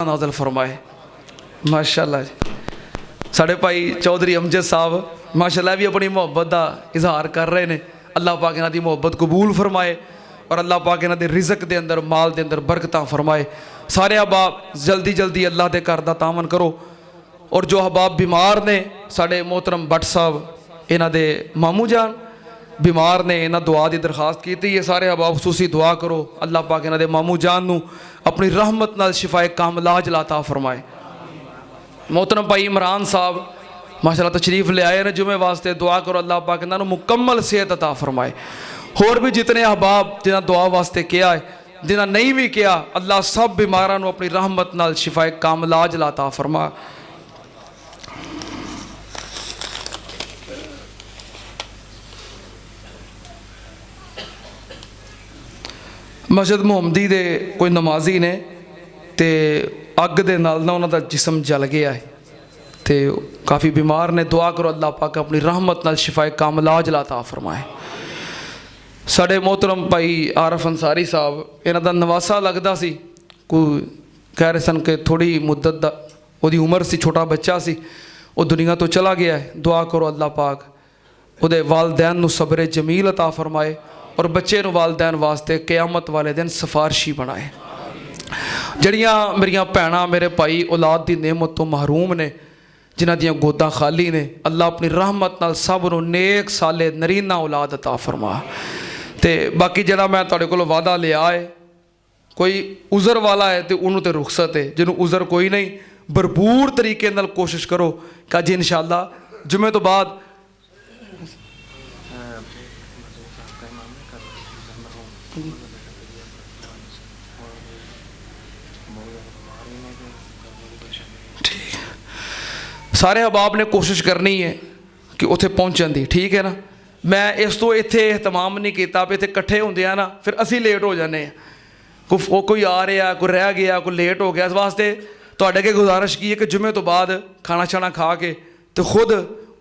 नाज़िल फरमाए। माशाअल्लाह जी साढ़े भाई चौधरी अमजद साहब माशाअल्लाह भी अपनी मुहब्बत का इजहार कर रहे हैं। अल्लाह पाक इन्हां दी मुहब्बत कबूल फरमाए और अल्लाह पाक इन्हां दे रिज़क के अंदर माल के अंदर बरकतां फरमाए। सारे अहबाब जल्दी जल्दी अल्लाह के घर का तामन करो। और जो अहबाब बीमार ने साढ़े मोहतरम भट्ट साहब इन्हां दे मामू जान बीमार ने, इन्हां दुआ की दरखास्त की है। सारे अहबाब खसूसी दुआ करो अल्लाह पाक इन्हां दे मामू जान नू अपनी रहमत नाल शिफाए कामलाज लाता फरमाए। मोहतरम भाई इमरान साहब माशाअल्लाह तशरीफ़ ले आए ने जुमे वास्ते, दुआ करो अल्लाह पाक इन्हां नू मुकम्मल सेहत अता फरमाए। होर भी जितने अहबाब जिन्हां दुआ वास्ते किया है, जिन्हां नहीं भी किया, अल्लाह सब बीमारां नू अपनी रहमत नाल शिफाए कामलाज लाता फरमा। मस्जिद मुहम्मदी दे कोई नमाजी ने ते अग दे नाल ना उन्हां दा जिस्म जल गया है ते काफ़ी बीमार ने। दुआ करो अल्लाह पाक अपनी रहमत नाल शिफाए कामलाज लाता फरमाए। साढ़े मोहतरम भाई आरफ अंसारी साहब इन्हां दा नवासा लगदा सी, कोई कह रहे सन कि थोड़ी मुद्दत दा उहदी उम्र सी, छोटा बच्चा सी, वो दुनिया तो चला गया है। दुआ करो अल्लाह पाक उहदे वालदैन नू सब्र जमील अता फरमाए और बच्चे नू वालदैन वास्ते क़यामत वाले दिन सिफारशी बनाए। जड़ियाँ मेरियां भैणां मेरे भाई औलाद की नेमत तो महरूम ने, जिन्हां दियां गोदां खाली ने, अल्लाह अपनी रहमत नाल सब नू नेक साले नरीना औलाद अता फरमा। ते बाकी जड़ा मैं तुहाडे कोलों वादा लिया है, कोई उज़र वाला है तो उन्होंने तो रुखसत है, जिन्हों उज़र कोई नहीं भरपूर तरीके नाल कोशिश करो कि अज इंशाअल्लाह जुमे तो बाद सारे अहबाब ने कोशिश करनी है कि उत्थे पहुँचन की, ठीक है ना। मैं इस तो इत्थे एहतमाम नहीं किया भी इत्थे कट्ठे होंदे आ ना फिर असी लेट हो जाने, कोई आ रहा कोई रह गया कोई लेट हो गया। इस वास्ते तुहाडे अगे गुजारिश की है कि जुमे तो बाद खाना शाना खा के तो खुद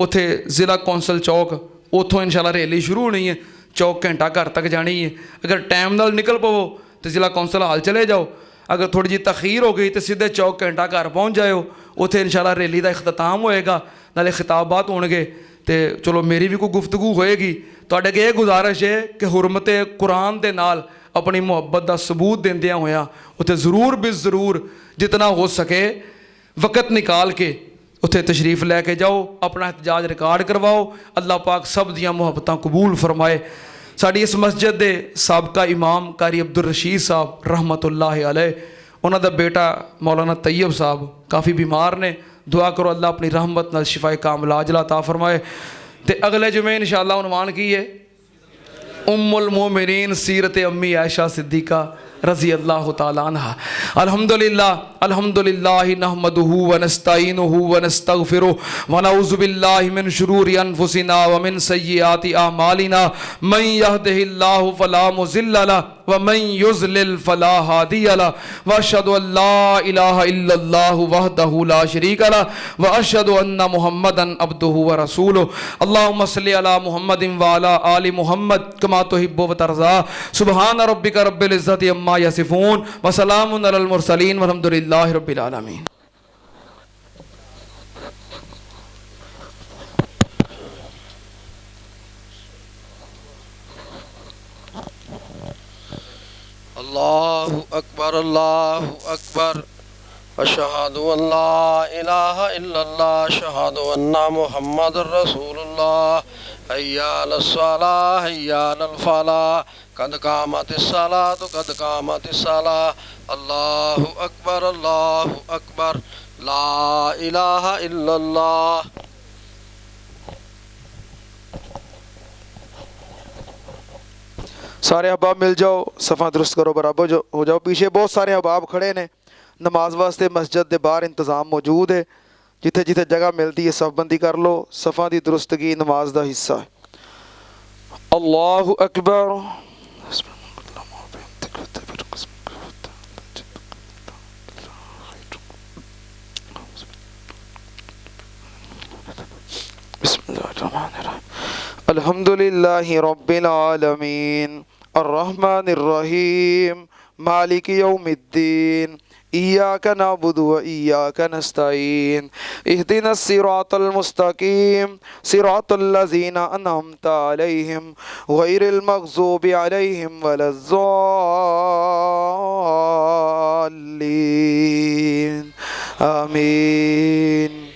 उत्थे ज़िला कौंसल चौक उतों इंशाल्लाह रैली शुरू होनी है, चौक घंटा घर तक जानी है। अगर टाइम नाल निकल पवो तो ज़िला कौंसल हाल चले जाओ, अगर थोड़ी जी तखीर हो गई तो सीधे चौक घंटा घर पहुँच जाओ। उत्थे इंशाल्लाह रैली का इख्तिताम होएगा, नाले खिताबात होणगे ते चलो मेरी भी कोई गुफ्तगू होएगी। तुहाडे अगे गुजारिश है कि हुरमते कुरान दे नाल अपनी मुहब्बत का सबूत देंदियां होया उत्थे ज़रूर भी ज़रूर जितना हो सके वक़्त निकाल के उत्थे तशरीफ़ लैके जाओ, अपना एहतजाज रिकॉर्ड करवाओ। अल्लाह पाक सब दियां मुहब्बतां कबूल फरमाए। साड़ी इस मस्जिद दे साबका इमाम कारी अब्दुल रशीद साहब रहमतुल्लाहि अलैह, उन्हां दा बेटा मौलाना तैयब साहब काफ़ी बीमार ने। दुआ करो अल्लाह अपनी रहमत नाल शिफाए कामलाज अता फरमाए। तो अगले जुमे इंशाअल्लाह उन्वान की है उम्मुल मोमिनीन सीरत अम्मी आयशा सिद्दीक़ा रज़ी अल्लाह ताला अन्हा। अल्हम्दुलिल्लाह नहमदुहु व नस्तईनुहु व नस्तगफिरुहु व नऊज़ु बिल्लाहि मिन शुरूरि अनफुसिना व मिन सय्यिआति अअमालिना मन यहदिहिल्लाहु फला मुज़िल्ल लहु व मन युज़लिल फला हादिय लहु व अशहदु अल्ला इलाहा इल्लल्लाहु वहदहु ला शरीका लहु व अशहदु अन्ना मुहम्मदन अब्दुहु व रसूलुहु। अल्लाहुम्मा सल्लि अला मुहम्मदिन व अला आलि मुहम्मद कमा तुहिब्बु व तर्ज़ा। सुब्हान रब्बिका रब्बिल इज़्ज़ति अम्मा यसिफून व सलामुन अलल मुरसलीन वल्हम्दुलिल्लाहि रब्बिल आलमीन। अल्लाहु अकबर अशहदु अल्ला इलाहा इल्लल्लाह अशहदु अन्ना मुहम्मदुर रसूलुल्लाह हय्या अलस सलाह हय्या अलल फलाह कद कामतिस सलातु कद कामतिस सलाह। अल्लाहु अकबर ला इलाहा इल्लल्लाह। सारे अहबाब मिल जाओ, सफ़ा दुरुस्त करो, बराबर जो हो जाओ। पीछे बहुत सारे अहबाब खड़े ने, नमाज वास्ते मस्जिद के बाहर इंतज़ाम मौजूद है, जिथे जिथे जगह मिलती है सफ़बंदी कर लो। सफ़ा की दुरुस्तगी नमाज का हिस्सा है। अल्लाहु अकबर। अल्हम्दुलिल्लाहि रब्बिल आलमीन अर्रहमानिर रहीम मालिक यौमिद्दीन إياك نعبد وإياك نستعين اهدنا الصراط المستقيم صراط الذين أنعمت عليهم غير المغضوب عليهم ولا الضالين آمين.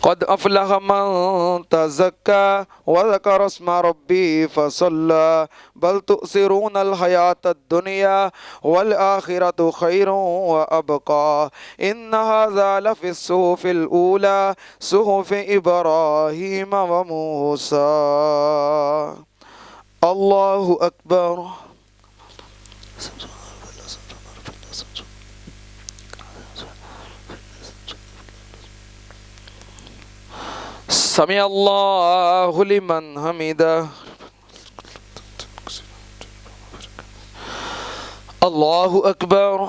قد أفلح من تزكى وذكر اسم ربه فصلى بل تؤثرون الحياة الدنيا والآخرة خير وأبقى إن هذا لفي الصحف الأولى صحف إبراهيم وموسى. الله أكبر. سمع الله لمن حمده. الله أكبر.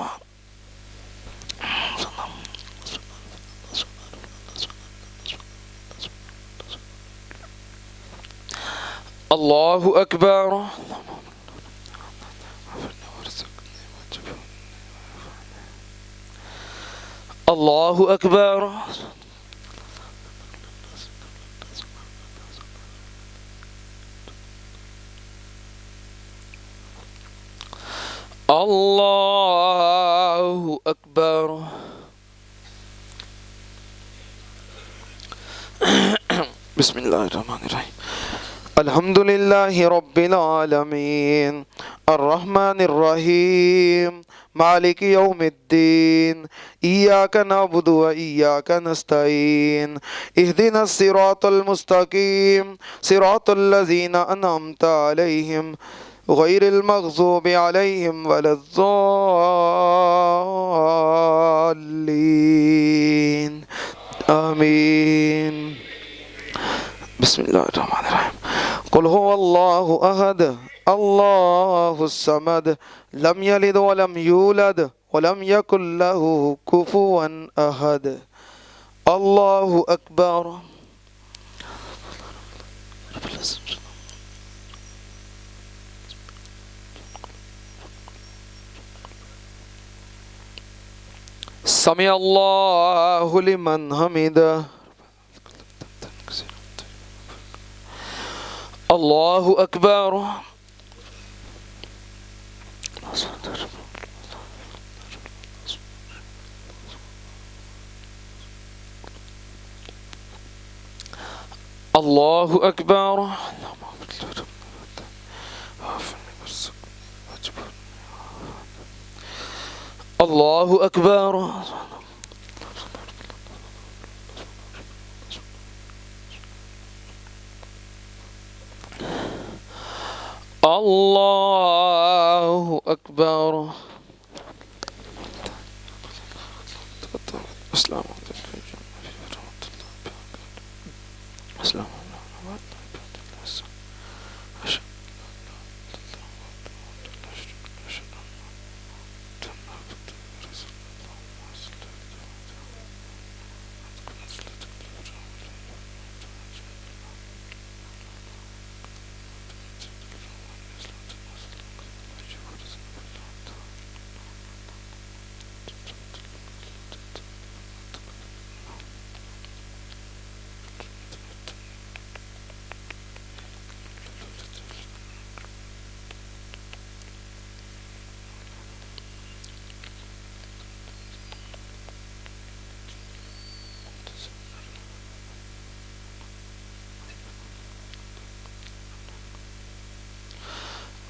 الله أكبر. الله أكبر. الله أكبر. بسم الله الرحمن الرحيم. الحمد لله رب العالمين الرحمن الرحيم مالك يوم الدين إياك نعبد وإياك نستعين اهدنا الصراط المستقيم صراط الذين أنعمت عليهم غير المغضوب عليهم ولا الضالين آمين. بسم الله الرحمن الرحيم. قل هو الله أحد الله الصمد لم يلد ولم يولد ولم يكن له كفوا أحد. الله أكبر. سمع الله لمن حمده. الله أكبر. الله أكبر. الله أكبر. الله أكبر. السلام عليكم.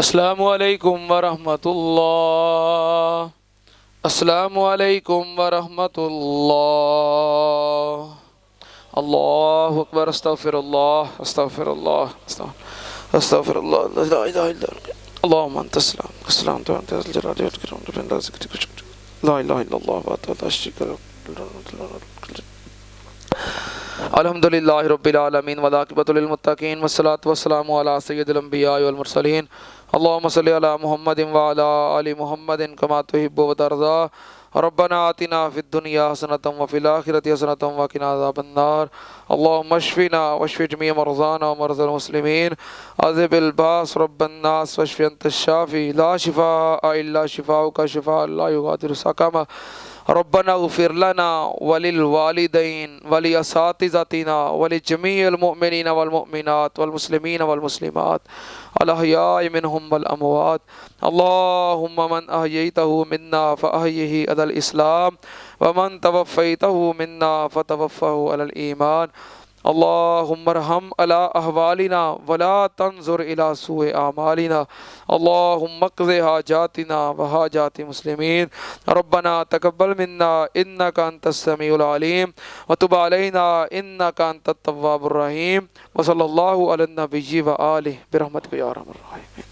السلام عليكم ورحمة الله. السلام عليكم ورحمة الله. الله أكبر. استغفر الله استغفر الله استغفر الله لا إله إلا الله. اللهم أنت السلام السلام أنت الجلال والإكرام لا إله إلا الله وحده لا شريك له. अल्हम्दुलिल्लाहि रब्बिल आलमीन वल आक़िबतु लिल मुत्तक़ीन वस्सलातु वस्सलामु अला सय्यिदिल अंबिया वल मुरसलीन अल्लाहुम्मा सल्लि अला मुहम्मदिन व अला आलि मुहम्मदिन कमा तुहिब्बु व तर्ज़ा रब्बना आतिना फिद दुनिया हसनतम व फिल आखिरति हसनतम व क़िना अज़ाबन्नार अल्लाहुम्मा अश्फिना वश्फि जमीअ मरज़ाना व मरज़ल मुस्लिमीन अज़िबिल बास रब्बन नास वश्फि अंतश शाफ़ी ला शिफ़ाअ इल्ला शिफ़ाउका शिफ़ाअ ला युग़ादिरु सक़मा रब्बना उफ़िर लना वलिल वालिदैन वलि असातिज़ातिना वलि जमीअल मुअमिनीना वल मुअमिनात वल मुस्लिमीना वल मुस्लिमात अल अहयाइ मिनहुम वल अमवात अल्लाहुम्मा मन अहयैतहु मिन्ना फ़अहयिही अलल इस्लाम व मन तवफ़्फ़ैतहु मिन्ना फ़तवफ़्फ़हु अलल ईमान अल्लाहुम्मा रहम अला अहवालिना वला तंजुर इला सुए आमालिना अल्लाहुम्मा क़ज़ि हाजातिना व हाजाति मुस्लिमीन रब्बना तक़ब्बल मिन्ना इन्नका अंतस समीउल अलीम व तुब अलैना इन्नका अंतत तव्वाबुर रहीम व सल्लल्लाहु अला नबिय्यि व आलिहि बिरहमतिका या अरहमर राहिमीन।